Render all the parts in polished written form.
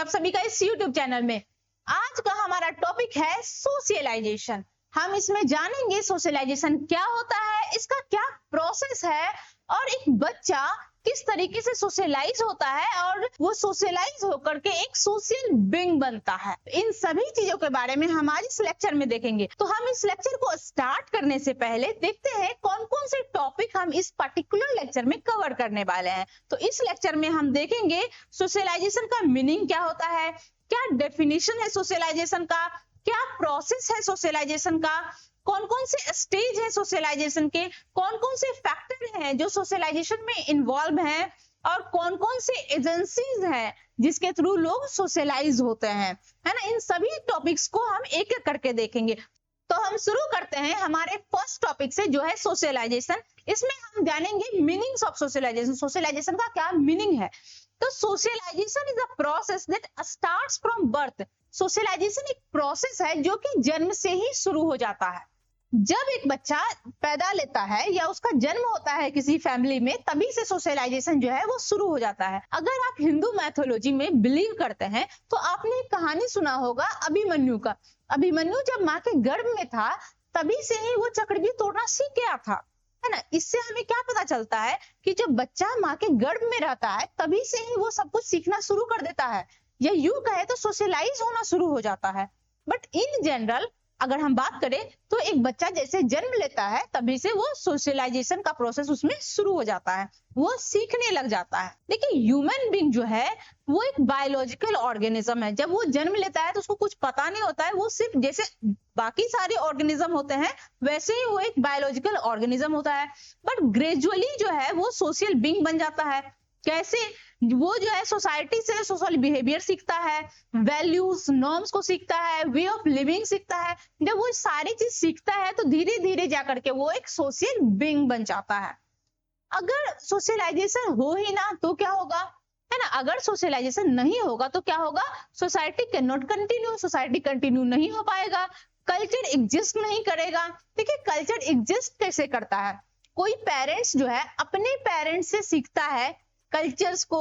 सभी का इस YouTube चैनल में। आज का हमारा टॉपिक है सोशलाइजेशन। हम इसमें जानेंगे सोशलाइजेशन क्या होता है, इसका क्या प्रोसेस है और एक बच्चा किस तरीके से सोशलाइज होता है और वो सोशलाइज होकर के एक सोशल बीइंग बनता है। इन सभी चीजों के बारे में हम आज इस लेक्चर में देखेंगे। तो हम इस लेक्चर को स्टार्ट करने से पहले देखते हैं कौन कौन से टॉपिक हम इस पर्टिकुलर लेक्चर में कवर करने वाले हैं। तो इस लेक्चर में हम देखेंगे सोशलाइजेशन का मीनिंग क्या होता है, क्या डेफिनेशन है सोशलाइजेशन का, क्या प्रोसेस है सोशलाइजेशन का, कौन कौन से स्टेज है सोशलाइजेशन के, कौन कौन से फैक्टर हैं जो सोशलाइजेशन में इन्वॉल्व हैं और कौन कौन से एजेंसीज हैं जिसके थ्रू लोग सोशलाइज होते हैं, है ना। इन सभी टॉपिक्स को हम एक एक करके देखेंगे। तो हम शुरू करते हैं हमारे फर्स्ट टॉपिक से जो है सोशलाइजेशन। इसमें हम जानेंगे मीनिंग्स ऑफ सोशलाइजेशन। सोशलाइजेशन का क्या मीनिंग है। तो socialization is a process that starts from birth. Socialization एक प्रोसेस है जो कि जन्म से ही शुरू हो जाता है। जब एक बच्चा पैदा लेता है या उसका जन्म होता है किसी फैमिली में, तभी से सोशलाइजेशन जो है वो शुरू हो जाता है। अगर आप हिंदू मैथोलॉजी में बिलीव करते हैं तो आपने एक कहानी सुना होगा अभिमन्यु का। अभिमन्यु जब माँ के गर्भ में था तभी से ही वो चक्रव्यूह तोड़ना सीख गया था, है ना। इससे हमें क्या पता चलता है कि जब बच्चा माँ के गर्भ में रहता है तभी से ही वो सब कुछ सीखना शुरू कर देता है, या यूं कहे तो सोशलाइज होना शुरू हो जाता है। बट इन जनरल अगर हम बात करें तो एक बच्चा जैसे जन्म लेता है तभी से वो सोशलाइजेशन का प्रोसेस उसमें शुरू हो जाता है, वो सीखने लग जाता है। देखिए ह्यूमन बीइंग जो है वो एक बायोलॉजिकल ऑर्गेनिज्म है। जब वो जन्म लेता है तो उसको कुछ पता नहीं होता है, वो सिर्फ जैसे बाकी सारे ऑर्गेनिज्म होते हैं वैसे ही वो एक बायोलॉजिकल ऑर्गेनिज्म होता है। बट ग्रेजुअली जो है वो सोशल बीइंग बन जाता है। कैसे? वो जो है सोसाइटी से सोशल बिहेवियर सीखता है, वैल्यूज नॉर्म्स को सीखता है, वे ऑफ लिविंग सीखता है। जब वो सारी चीज सीखता है तो धीरे धीरे जाकर के वो एक सोशल बीइंग बन जाता है। अगर सोशलाइजेशन हो ही ना तो क्या होगा, है ना। अगर सोशलाइजेशन नहीं होगा तो क्या होगा, society can not continue, society continue नहीं हो पाएगा, कल्चर एग्जिस्ट नहीं करेगा। देखिए कल्चर एग्जिस्ट कैसे करता है, कोई पेरेंट्स जो है अपने पेरेंट्स से सीखता है कल्चर्स को,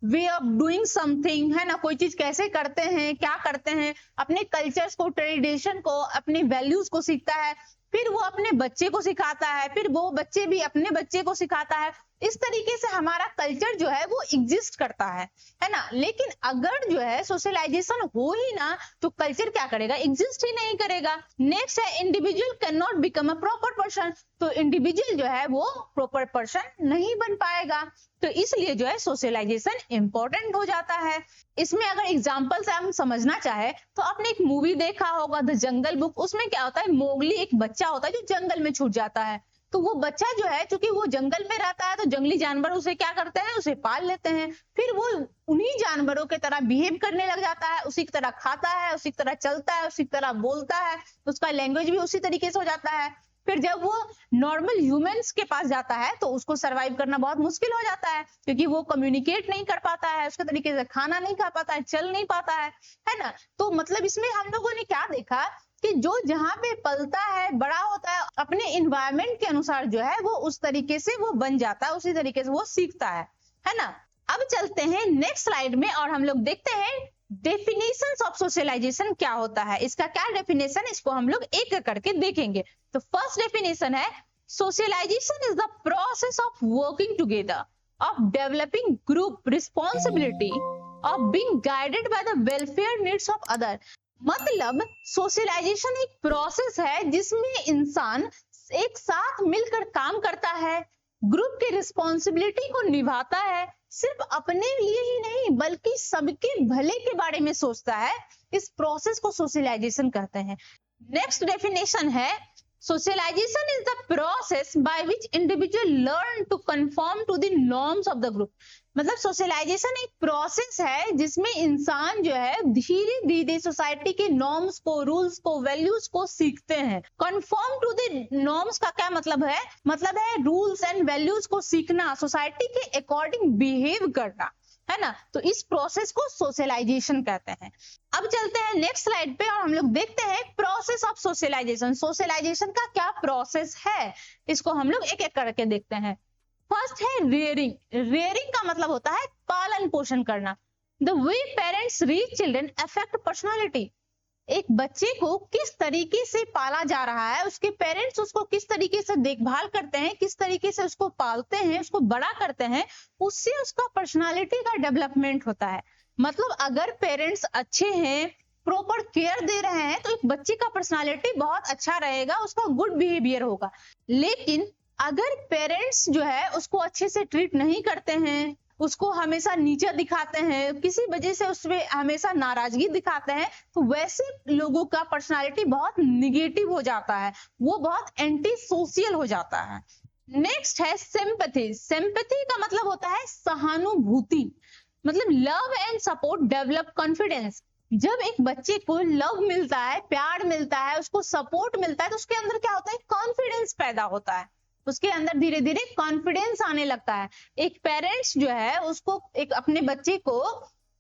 वे ऑफ डूइंग समथिंग, है ना। कोई चीज कैसे करते हैं, क्या करते हैं, अपने कल्चर्स को, ट्रेडिशन को, अपने वैल्यूज को सीखता है, फिर वो अपने बच्चे को सिखाता है, फिर वो बच्चे भी अपने बच्चे को सिखाता है। इस तरीके से हमारा कल्चर जो है वो एग्जिस्ट करता है ना। लेकिन अगर जो है सोशलाइजेशन हो ही ना तो कल्चर क्या करेगा, एग्जिस्ट ही नहीं करेगा। नेक्स्ट है individual can not become a proper person. तो इंडिविजुअल जो है वो प्रॉपर पर्सन नहीं बन पाएगा। तो इसलिए जो है सोशलाइजेशन इंपॉर्टेंट हो जाता है। इसमें अगर एग्जांपल से हम समझना चाहे तो आपने एक मूवी देखा होगा द जंगल बुक। उसमें क्या होता है, मोगली एक बच्चा होता है जो जंगल में छूट जाता है। तो वो बच्चा जो है चूंकि वो जंगल में रहता है तो जंगली जानवर उसे क्या करते हैं, उसे पाल लेते हैं। फिर वो उन्हीं जानवरों की तरह बिहेव करने लग जाता है, उसी की तरह खाता है, उसी की तरह चलता है, उसी की तरह बोलता है, उसका लैंग्वेज भी उसी तरीके से हो जाता है। फिर जब वो नॉर्मल ह्यूमंस के पास जाता है तो उसको सरवाइव करना बहुत मुश्किल हो जाता है, क्योंकि वो कम्युनिकेट नहीं कर पाता है, उसके तरीके से खाना नहीं खा पाता है, चल नहीं पाता है ना। तो मतलब इसमें हम लोगों ने क्या देखा कि जो जहां पे पलता है, बड़ा होता है, अपने इन्वायरमेंट के अनुसार जो है वो उस तरीके से वो बन जाता है, उसी तरीके से वो सीखता है ना। अब चलते हैं नेक्स्ट स्लाइड में और हम लोग देखते हैं डेफिनेशंस ऑफ सोशलाइजेशन क्या होता है। इसका क्या डेफिनेशन, इसको हम लोग एक एक करके देखेंगे। तो फर्स्ट डेफिनेशन है socialization is the process of working together, of developing group responsibility, of being guided by the welfare needs of other. मतलब सोशलाइजेशन एक प्रोसेस है जिसमें इंसान एक साथ मिलकर काम करता है, ग्रुप की रिस्पॉन्सिबिलिटी को निभाता है, सिर्फ अपने लिए ही नहीं बल्कि सबके भले के बारे में सोचता है। इस प्रोसेस को सोशलाइजेशन कहते हैं। नेक्स्ट डेफिनेशन है socialization is the process by which individual learn to conform to the norms of the group. मतलब सोशलाइजेशन एक प्रोसेस है जिसमें इंसान जो है धीरे धीरे सोसाइटी के नॉर्म्स को, रूल्स को, वैल्यूज को सीखते हैं। कंफर्म टू द नॉर्म्स का क्या मतलब है, मतलब है रूल्स एंड वैल्यूज को सीखना, सोसाइटी के अकॉर्डिंग बिहेव करना, है ना। तो इस प्रोसेस को सोशलाइजेशन कहते हैं। अब चलते हैं नेक्स्ट स्लाइड पे और हम लोग देखते हैं प्रोसेस ऑफ सोशलाइजेशन। सोशलाइजेशन का क्या प्रोसेस है, इसको हम लोग एक एक करके देखते हैं। फर्स्ट है रेयरिंग। रेयरिंग का मतलब होता है पालन पोषण करना। The way parents reach children affect personality. एक बच्चे को किस तरीके से पाला जा रहा है, उसके पेरेंट्स उसको किस तरीके से देखभाल करते हैं, किस तरीके से उसको पालते हैं, उसको बड़ा करते हैं, उससे उसका पर्सनालिटी का डेवलपमेंट होता है। मतलब अगर पेरेंट्स अच्छे हैं, प्रॉपर केयर दे रहे हैं, तो एक बच्चे का पर्सनालिटी बहुत अच्छा रहेगा, उसका गुड बिहेवियर होगा। लेकिन अगर पेरेंट्स जो है उसको अच्छे से ट्रीट नहीं करते हैं, उसको हमेशा नीचा दिखाते हैं, किसी वजह से उसमें हमेशा नाराजगी दिखाते हैं, तो वैसे लोगों का पर्सनालिटी बहुत निगेटिव हो जाता है, वो बहुत एंटी सोशल हो जाता है। नेक्स्ट है सिंपैथी। सिंपैथी का मतलब होता है सहानुभूति। मतलब love and support develop confidence. जब एक बच्चे को लव मिलता है, प्यार मिलता है, उसको सपोर्ट मिलता है, तो उसके अंदर क्या होता है, कॉन्फिडेंस पैदा होता है, उसके अंदर धीरे धीरे कॉन्फिडेंस आने लगता है। एक पेरेंट्स जो है उसको एक अपने बच्चे को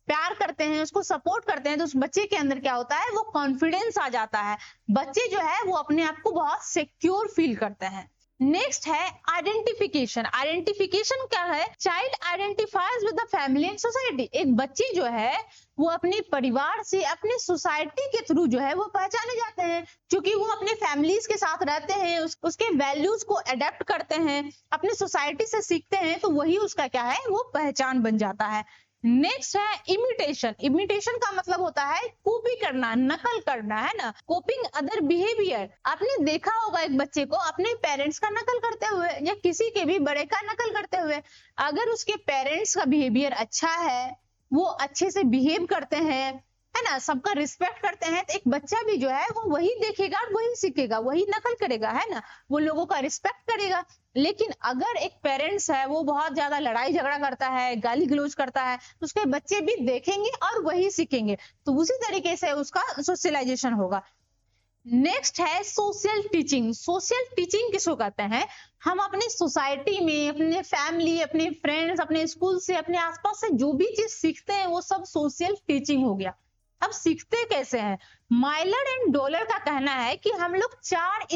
प्यार करते हैं, उसको सपोर्ट करते हैं, तो उस बच्चे के अंदर क्या होता है, वो कॉन्फिडेंस आ जाता है। बच्चे जो है वो अपने आप को बहुत सिक्योर फील करते हैं। नेक्स्ट है आइडेंटिफिकेशन। आइडेंटिफिकेशन क्या है, child identifies with the family and society. एक बच्चे जो है वो अपने परिवार से, अपने सोसाइटी के थ्रू जो है वो पहचाने जाते हैं, क्योंकि वो अपने फैमिलीज के साथ रहते हैं, उसके वैल्यूज को अडेप्ट करते हैं, अपने सोसाइटी से सीखते हैं, तो वही उसका क्या है, वो पहचान बन जाता है। नेक्स्ट है इमिटेशन। इमिटेशन का मतलब होता है कॉपी करना, नकल करना, है ना, कॉपिंग अदर बिहेवियर। आपने देखा होगा एक बच्चे को अपने पेरेंट्स का नकल करते हुए या किसी के भी बड़े का नकल करते हुए। अगर उसके पेरेंट्स का बिहेवियर अच्छा है, वो अच्छे से बिहेव करते हैं, है ना, सबका रिस्पेक्ट करते हैं, तो एक बच्चा भी जो है वो वही देखेगा और वही सीखेगा, वही नकल करेगा, है ना, वो लोगों का रिस्पेक्ट करेगा। लेकिन अगर एक पेरेंट्स है वो बहुत ज्यादा लड़ाई झगड़ा करता है, गाली गलौज करता है, तो उसके बच्चे भी देखेंगे और वही सीखेंगे, तो उसी तरीके से उसका सोशलाइजेशन होगा। नेक्स्ट है सोशल टीचिंग। सोशल टीचिंग किसको कहते हैं, हम अपनी सोसाइटी में, अपने फैमिली, अपने फ्रेंड्स, अपने स्कूल से, अपने आसपास से जो भी चीज सीखते हैं वो सब सोशल टीचिंग हो गया। अब सीखते कैसे हैं, माइलर एंड डोलर का कहना है कि हम लोग चार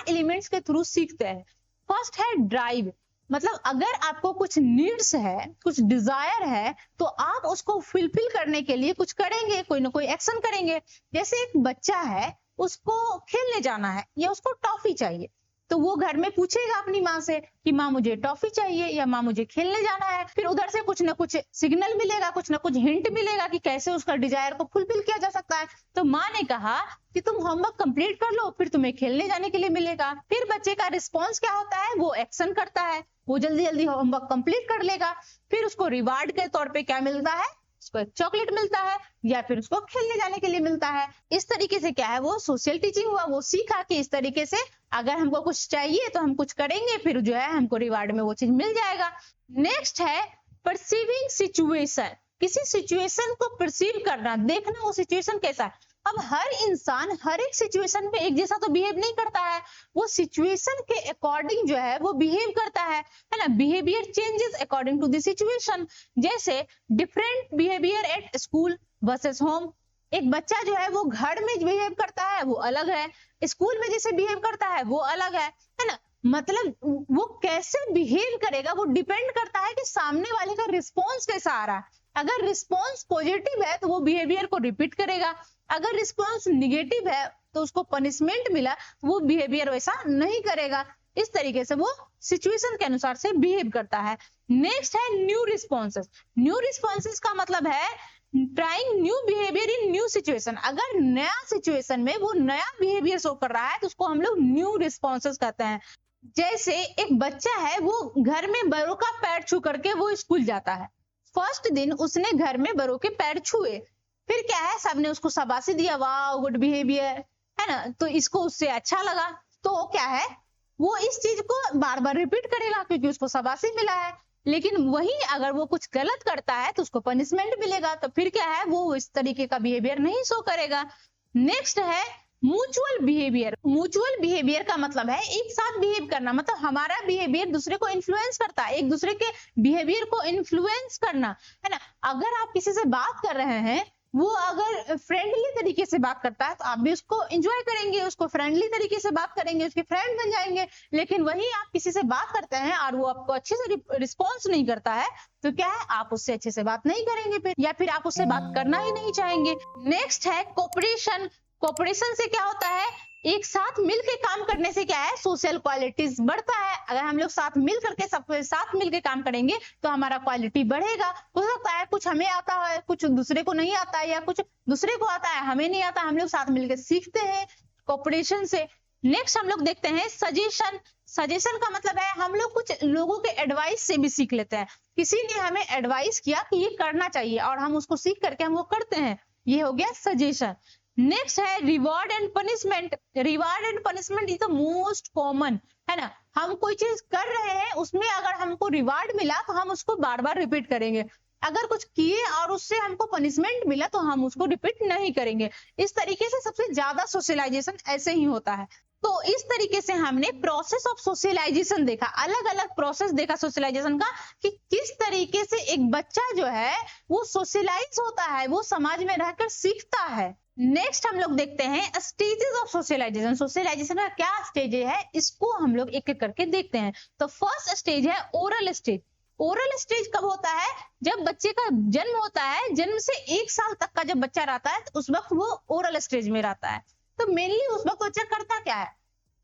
एलिमेंट्स के थ्रू सीखते हैं। फर्स्ट है ड्राइव। मतलब अगर आपको कुछ नीड्स है, कुछ डिजायर है, तो आप उसको फुलफिल करने के लिए कुछ करेंगे, कोई ना कोई एक्शन करेंगे। जैसे एक बच्चा है, उसको खेलने जाना है या उसको टॉफी चाहिए, तो वो घर में पूछेगा अपनी माँ से कि माँ मुझे टॉफी चाहिए या माँ मुझे खेलने जाना है। फिर उधर से कुछ ना कुछ सिग्नल मिलेगा, कुछ ना कुछ हिंट मिलेगा कि कैसे उसका डिजायर को फुलफिल किया जा सकता है। तो माँ ने कहा कि तुम होमवर्क कंप्लीट कर लो, फिर तुम्हें खेलने जाने के लिए मिलेगा। फिर बच्चे का रिस्पॉन्स क्या होता है, वो एक्शन करता है, वो जल्दी जल्दी होमवर्क कंप्लीट कर लेगा। फिर उसको रिवार्ड के तौर पे क्या मिलता है, उसको एक चॉकलेट मिलता है या फिर उसको खेलने जाने के लिए मिलता है। इस तरीके से क्या है, वो सोशल टीचिंग हुआ, वो सीखा कि इस तरीके से अगर हमको कुछ चाहिए तो हम कुछ करेंगे, फिर जो है हमको रिवार्ड में वो चीज मिल जाएगा। नेक्स्ट है परसीविंग सिचुएशन। किसी सिचुएशन को परसीव करना, देखना वो सिचुएशन कैसा है। अब हर इंसान हर एक सिचुएशन में एक जैसा तो बिहेव नहीं करता है, वो सिचुएशन के अकॉर्डिंग जो है वो बिहेव करता है ना। Behaviour changes according to the situation. जैसे different behaviour at school versus home. एक बच्चा जो है वो घर में बिहेव करता है वो अलग है, स्कूल में जैसे बिहेव करता है वो अलग है ना। मतलब वो कैसे बिहेव करेगा वो डिपेंड करता है कि सामने वाले का रिस्पॉन्स कैसा आ रहा है। अगर रिस्पॉन्स पॉजिटिव है तो वो बिहेवियर को रिपीट करेगा, अगर रिस्पॉन्स निगेटिव है तो उसको पनिशमेंट मिला, वो बिहेवियर वैसा नहीं करेगा। इस तरीके से वो सिचुएशन के अनुसार से बिहेव करता है। नेक्स्ट है न्यू रिस्पॉन्सेस। न्यू रिस्पॉन्सेस का मतलब है trying new behaviour in new situation. अगर नया सिचुएशन में वो नया बिहेवियर शो कर रहा है तो उसको हम लोग न्यू रिस्पॉन्सेस कहते हैं। जैसे एक बच्चा है, वो घर में बड़ों का पैर छू करके वो स्कूल जाता है। फर्स्ट दिन उसने घर में बड़ों के पैर छुए, फिर क्या है, सबने उसको शाबाशी दिया, वाह गुड बिहेवियर, है ना, तो इसको उससे अच्छा लगा, तो क्या है, वो इस चीज को बार बार रिपीट करेगा क्योंकि उसको शाबाशी मिला है। लेकिन वही अगर वो कुछ गलत करता है तो उसको पनिशमेंट मिलेगा, तो फिर क्या है, वो इस तरीके का बिहेवियर नहीं शो करेगा। नेक्स्ट है म्यूचुअल बिहेवियर। म्यूचुअल बिहेवियर का मतलब है एक साथ बिहेव करना, मतलब हमारा बिहेवियर दूसरे को इन्फ्लुएंस करता है, एक दूसरे के बिहेवियर को इन्फ्लुएंस करना, है ना। अगर आप किसी से बात कर रहे हैं वो अगर फ्रेंडली तरीके से बात करता है तो आप भी उसको एंजॉय करेंगे, उसको फ्रेंडली तरीके से बात करेंगे, उसके फ्रेंड बन जाएंगे। लेकिन वही आप किसी से बात करते हैं और वो आपको अच्छे से रिस्पॉन्स नहीं करता है, तो क्या है, आप उससे अच्छे से बात नहीं करेंगे फिर, या फिर आप उससे बात करना ही नहीं चाहेंगे। नेक्स्ट है कोऑपरेशन। कोऑपरेशन से क्या होता है, एक साथ मिलके काम करने से क्या है, सोशल क्वालिटीज बढ़ता है। अगर हम लोग साथ मिल करके सबके साथ मिलके काम करेंगे तो हमारा क्वालिटी बढ़ेगा। हो सकता है कुछ हमें आता है, कुछ दूसरे को नहीं आता है, या कुछ दूसरे को आता है हमें नहीं आता, हम लोग साथ मिलकर सीखते हैं कोऑपरेशन से। नेक्स्ट हम लोग देखते हैं सजेशन। सजेशन का मतलब है हम लोग कुछ लोगों के एडवाइस से भी सीख लेते हैं। किसी ने हमें एडवाइस किया कि ये करना चाहिए और हम उसको सीख करके हम वो करते हैं, ये हो गया सजेशन। नेक्स्ट है reward and punishment. Reward and punishment is the most common, है ना। हम कोई चीज कर रहे हैं, उसमें अगर हमको रिवॉर्ड मिला तो हम उसको बार बार रिपीट करेंगे। अगर कुछ किए और उससे हमको पनिशमेंट मिला तो हम उसको रिपीट नहीं करेंगे। इस तरीके से सबसे ज्यादा सोशलाइजेशन ऐसे ही होता है। तो इस तरीके से हमने प्रोसेस ऑफ सोशलाइजेशन देखा, अलग अलग प्रोसेस देखा सोशलाइजेशन का, कि किस तरीके से एक बच्चा जो है वो सोशलाइज होता है, वो समाज में रहकर सीखता है। नेक्स्ट हम लोग देखते हैं स्टेजेस ऑफ सोशलाइजेशन। सोशलाइजेशन का क्या स्टेज है, इसको हम लोग एक एक करके देखते हैं। तो फर्स्ट स्टेज है ओरल स्टेज। ओरल स्टेज कब होता है, जब बच्चे का जन्म होता है, जन्म से 1 साल तक का जब बच्चा रहता है तो उस वक्त वो ओरल स्टेज में रहता है। तो मेनली उस वक्त बच्चा करता क्या है,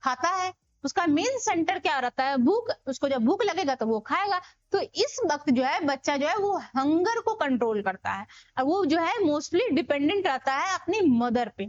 खाता है। उसका मेन सेंटर क्या रहता है, भूख। उसको जब भूख लगेगा तो वो खाएगा। तो इस वक्त जो है बच्चा जो है वो हंगर को कंट्रोल करता है और वो जो है मोस्टली डिपेंडेंट रहता है अपनी मदर पे।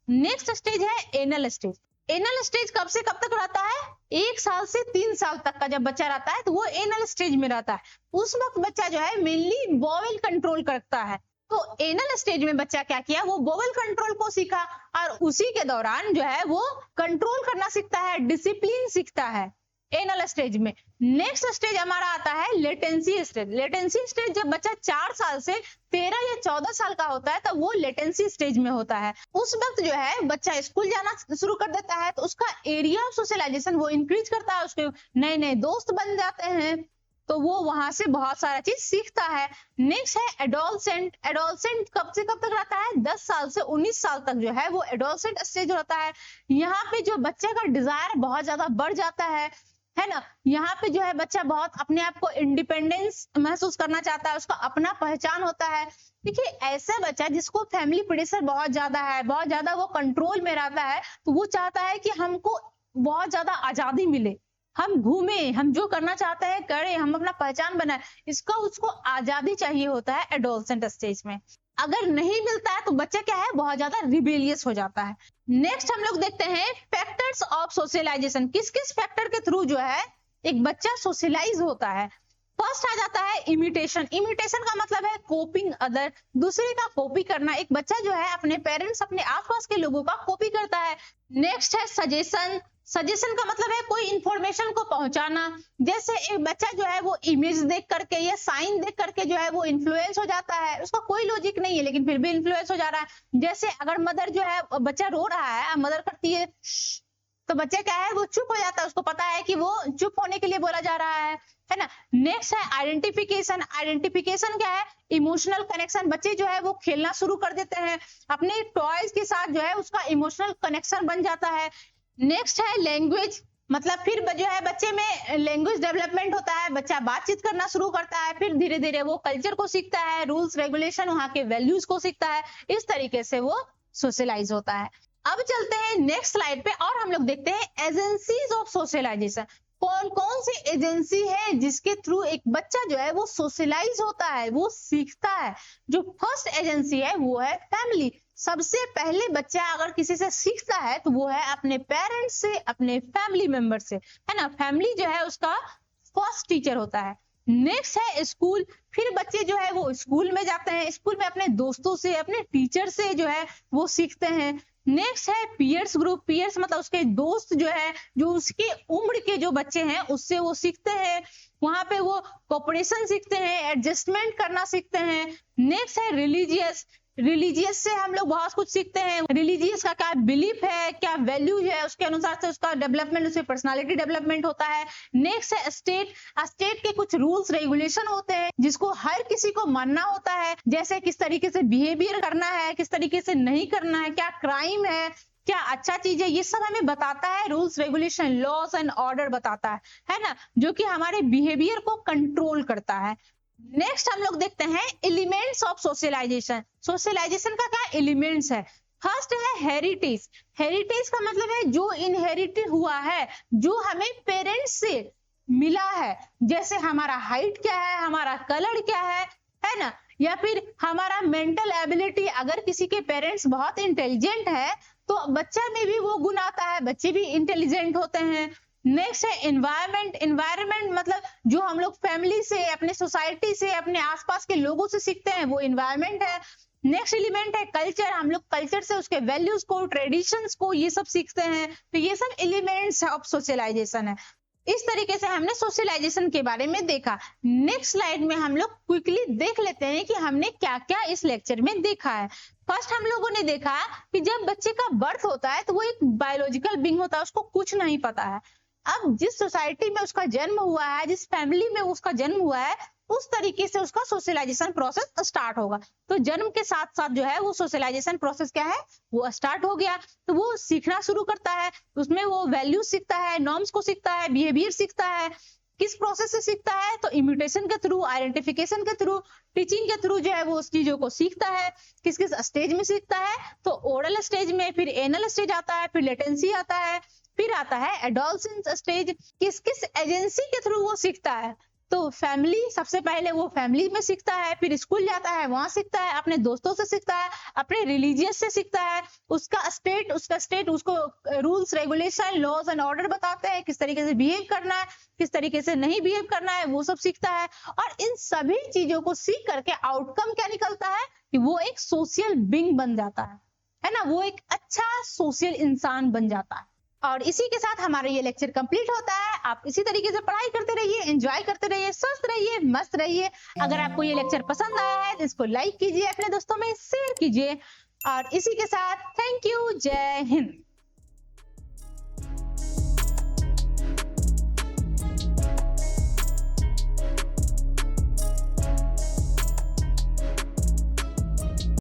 नेक्स्ट स्टेज है एनल स्टेज। एनल स्टेज कब से कब तक रहता है, 1 साल से 3 साल तक का जब बच्चा रहता है तो वो एनल स्टेज में रहता है। उस वक्त बच्चा जो है मेनली बॉवेल कंट्रोल करता है। तो एनल स्टेज में बच्चा क्या किया, वो वोवल कंट्रोल को सीखा और उसी के दौरान जो है वो कंट्रोल करना सीखता है, डिसिप्लिन सीखता है एनल स्टेज में। नेक्स्ट स्टेज हमारा आता है लेटेंसी स्टेज। लेटेंसी स्टेज जब बच्चा 4 साल से 13 या 14 साल का होता है तब वो लेटेंसी स्टेज में होता है। उस वक्त जो है बच्चा स्कूल जाना शुरू कर देता है, तो उसका एरिया ऑफ सोशलाइजेशन वो इंक्रीज करता है, उसके नए नए दोस्त बन जाते हैं, तो वो वहां से बहुत सारा चीज सीखता है। नेक्स्ट है एडोलसेंट। एडोलसेंट कब से कब तक रहता है, 10 साल से 19 साल तक जो है वो एडोलसेंट स्टेज रहता है। यहाँ पे जो बच्चे का डिजायर बहुत ज्यादा बढ़ जाता है ना। यहाँ पे जो है बच्चा बहुत अपने आप को इंडिपेंडेंस महसूस करना चाहता है, उसका अपना पहचान होता है। देखिए ऐसा बच्चा जिसको फैमिली प्रेशर बहुत ज्यादा है, बहुत ज्यादा वो कंट्रोल में रहता है, तो वो चाहता है कि हमको बहुत ज्यादा आजादी मिले, हम घूमे, हम जो करना चाहते हैं करें, हम अपना पहचान बनाए। इसका उसको आजादी चाहिए होता है एडोलसेंट स्टेज में। अगर नहीं मिलता है तो बच्चा क्या है, बहुत ज्यादा रिबेलियस हो जाता है। नेक्स्ट हम लोग देखते हैं फैक्टर्स ऑफ सोशलाइजेशन। किस किस फैक्टर के थ्रू जो है एक बच्चा सोशलाइज होता है। फर्स्ट आ जाता है इमिटेशन। इमिटेशन का मतलब है कॉपिंग अदर, दूसरे का कॉपी करना। एक बच्चा जो है अपने पेरेंट्स, अपने आसपास के लोगों का कॉपी करता है। नेक्स्ट है सजेशन। सजेशन का मतलब है कोई इंफॉर्मेशन को पहुंचाना। जैसे एक बच्चा जो है वो इमेज देख करके या साइन देख करके जो है वो इन्फ्लुएंस हो जाता है, उसका कोई लॉजिक नहीं है लेकिन फिर भी इन्फ्लुएंस हो जा रहा है। जैसे अगर मदर जो है, बच्चा रो रहा है, मदर करती है तो बच्चा क्या है, वो चुप हो जाता है, उसको पता है कि वो चुप होने के लिए बोला जा रहा है ना। नेक्स्ट है आइडेंटिफिकेशन। आइडेंटिफिकेशन क्या है, इमोशनल कनेक्शन। बच्चे जो है वो खेलना शुरू कर देते हैं, अपने टॉयज के साथ जो है उसका इमोशनल कनेक्शन बन जाता है। नेक्स्ट है लैंग्वेज, मतलब फिर जो है बच्चे में लैंग्वेज डेवलपमेंट होता है, बच्चा बातचीत करना शुरू करता है, फिर धीरे धीरे वो कल्चर को सीखता है, रूल्स रेगुलेशन, वहां के वैल्यूज को सीखता है। इस तरीके से वो सोशलाइज होता है। अब चलते हैं नेक्स्ट स्लाइड पे और हम लोग देखते हैं एजेंसीज ऑफ सोशलाइजेशन। कौन कौन सी एजेंसी है जिसके थ्रू एक बच्चा जो है वो सोशलाइज होता है, वो सीखता है। जो फर्स्ट एजेंसी है वो है फैमिली। सबसे पहले बच्चा अगर किसी से सीखता है तो वो है अपने पेरेंट्स से, अपने फैमिली मेंबर से, है ना। फैमिली जो है उसका फर्स्ट टीचर होता है। नेक्स्ट है स्कूल। फिर बच्चे जो है वो स्कूल में जाते हैं, स्कूल में अपने दोस्तों से, अपने टीचर से जो है वो सीखते हैं। नेक्स्ट है पीयर्स ग्रुप। पीयर्स मतलब उसके दोस्त जो है, जो उसके उम्र के जो बच्चे हैं उससे वो सीखते हैं, वहां पे वो कोऑपरेशन सीखते हैं, एडजस्टमेंट करना सीखते हैं। नेक्स्ट है रिलीजियस। रिलीजियस से हम लोग बहुत कुछ सीखते हैं, रिलीजियस का क्या बिलीफ है, क्या वैल्यूज है, उसके अनुसार से उसका डेवलपमेंट, उसकी पर्सनालिटी डेवलपमेंट होता है। नेक्स्ट है स्टेट, स्टेट के कुछ रूल्स रेगुलेशन होते हैं जिसको हर किसी को मानना होता है, जैसे किस तरीके से बिहेवियर करना है, किस तरीके से नहीं करना है, क्या क्राइम है, क्या अच्छा चीज है, ये सब हमें बताता है। Rules regulation, loss and order बताता है ना, जो कि हमारे बिहेवियर को कंट्रोल करता है। नेक्स्ट हम लोग देखते हैं एलिमेंट्स ऑफ सोशलाइजेशन। सोशलाइजेशन का क्या एलिमेंट्स है? फर्स्ट है हेरिटेज। हेरिटेज का मतलब है जो इनहेरिटेड हुआ है, जो हमें पेरेंट्स से मिला है, जैसे हमारा हाइट क्या है, हमारा कलर क्या है ना, या फिर हमारा मेंटल एबिलिटी। अगर किसी के पेरेंट्स बहुत इंटेलिजेंट है तो बच्चा में भी वो गुण आता है, बच्चे भी इंटेलिजेंट होते हैं। नेक्स्ट है एनवायरमेंट। एनवायरमेंट मतलब जो हम लोग फैमिली से, अपने सोसाइटी से, अपने आसपास के लोगों से सीखते हैं, वो एनवायरमेंट है। नेक्स्ट एलिमेंट है कल्चर। हम लोग कल्चर से उसके वैल्यूज को, ट्रेडिशंस को, ये सब सीखते हैं। तो ये सब एलिमेंट्स ऑफ सोशलाइजेशन है। इस तरीके से हमने सोशलाइजेशन के बारे में देखा। नेक्स्ट स्लाइड में हम लोग क्विकली देख लेते हैं कि हमने क्या क्या इस लेक्चर में देखा है। फर्स्ट हम लोगों ने देखा कि जब बच्चे का बर्थ होता है तो वो एक बायोलॉजिकल बीइंग होता है, उसको कुछ नहीं पता है। अब जिस सोसाइटी में उसका जन्म हुआ है, जिस फैमिली में उसका जन्म हुआ है, उस तरीके से उसका सोशलाइजेशन प्रोसेस स्टार्ट होगा। तो जन्म के साथ साथ जो है वो सोशलाइजेशन प्रोसेस क्या है, वो स्टार्ट हो गया। तो वो सीखना शुरू करता है, उसमें वो वैल्यूज सीखता है, नॉर्म्स को सीखता है, बिहेवियर सीखता है। किस प्रोसेस से सीखता है? तो इम्यूटेशन के थ्रू, आइडेंटिफिकेशन के थ्रू, टीचिंग के थ्रू जो है वो उस चीजों को सीखता है। किस किस स्टेज में सीखता है? तो ओरल स्टेज में, फिर एनल स्टेज आता है, फिर लेटेंसी आता है, फिर आता है एडोलसेंस स्टेज। किस किस एजेंसी के थ्रू वो सीखता है? तो फैमिली, सबसे पहले वो फैमिली में सीखता है, फिर स्कूल जाता है, वहां सीखता है, अपने दोस्तों से सीखता है, अपने रिलीजियस से सीखता है। उसका स्टेट उसको rules regulation, laws and order बताते हैं, किस तरीके से बिहेव करना है, किस तरीके से नहीं बिहेव करना है, वो सब सीखता है। और इन सभी चीजों को सीख करके आउटकम क्या निकलता है कि वो एक सोशल बीइंग बन जाता है ना, वो एक अच्छा सोशल इंसान बन जाता है। और इसी के साथ हमारा ये लेक्चर कंप्लीट होता है। आप इसी तरीके से पढ़ाई करते रहिए, एंजॉय करते रहिए, स्वस्थ रहिए, मस्त रहिए। अगर आपको ये लेक्चर पसंद आया है तो इसको लाइक कीजिए, अपने दोस्तों में शेयर कीजिए। और इसी के साथ थैंक यू, जय हिंद।